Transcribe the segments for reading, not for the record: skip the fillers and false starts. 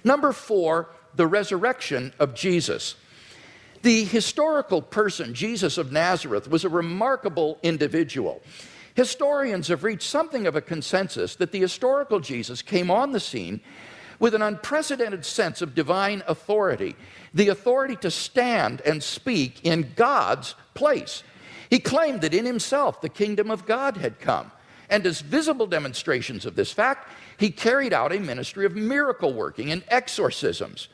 Number 4, the resurrection of Jesus. The historical person, Jesus of Nazareth, was a remarkable individual. Historians have reached something of a consensus that the historical Jesus came on the scene with an unprecedented sense of divine authority, the authority to stand and speak in God's place. He claimed that in himself the kingdom of God had come, and as visible demonstrations of this fact, he carried out a ministry of miracle working and exorcisms.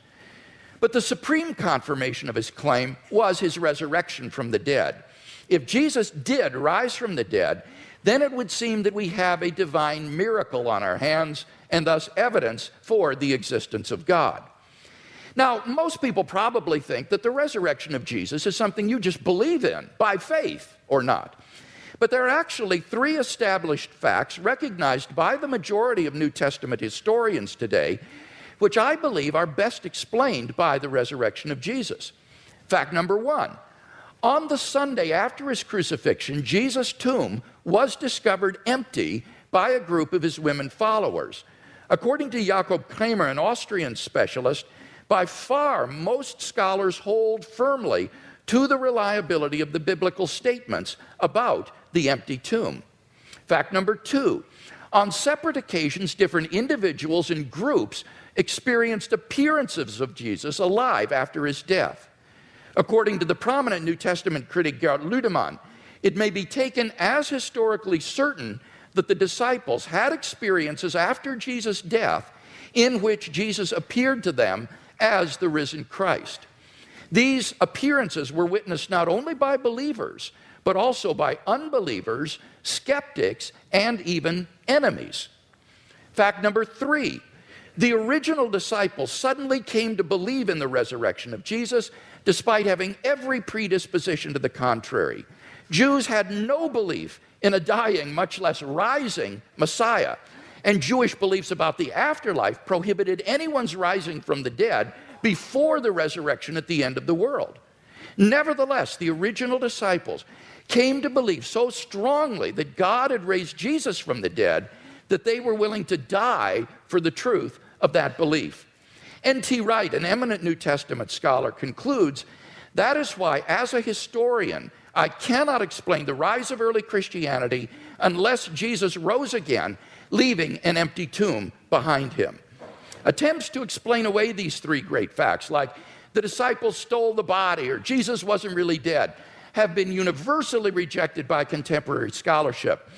But the supreme confirmation of his claim was his resurrection from the dead. If Jesus did rise from the dead, then it would seem that we have a divine miracle on our hands and thus evidence for the existence of God. Now, most people probably think that the resurrection of Jesus is something you just believe in by faith or not. But there are actually 3 established facts recognized by the majority of New Testament historians today, which I believe are best explained by the resurrection of Jesus. Fact number 1, on the Sunday after his crucifixion, Jesus' tomb was discovered empty by a group of his women followers. According to Jakob Kramer, an Austrian specialist, by far most scholars hold firmly to the reliability of the biblical statements about the empty tomb. Fact number 2, on separate occasions, different individuals and groups experienced appearances of Jesus alive after his death. According to the prominent New Testament critic Gerd Ludemann, it may be taken as historically certain that the disciples had experiences after Jesus' death in which Jesus appeared to them as the risen Christ. These appearances were witnessed not only by believers, but also by unbelievers, skeptics, and even enemies. Fact number 3, the original disciples suddenly came to believe in the resurrection of Jesus despite having every predisposition to the contrary. Jews had no belief in a dying, much less rising Messiah, and Jewish beliefs about the afterlife prohibited anyone's rising from the dead before the resurrection at the end of the world. Nevertheless, the original disciples came to believe so strongly that God had raised Jesus from the dead that they were willing to die for the truth of that belief. N.T. Wright, an eminent New Testament scholar, concludes, that is why, as a historian, I cannot explain the rise of early Christianity unless Jesus rose again, leaving an empty tomb behind him. Attempts to explain away these 3 great facts, like the disciples stole the body or Jesus wasn't really dead, have been universally rejected by contemporary scholarship.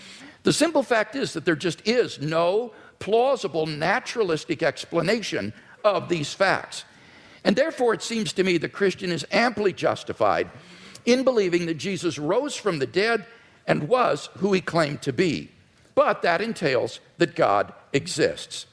The simple fact is that there just is no plausible naturalistic explanation of these facts. And therefore, it seems to me the Christian is amply justified in believing that Jesus rose from the dead and was who he claimed to be. But that entails that God exists.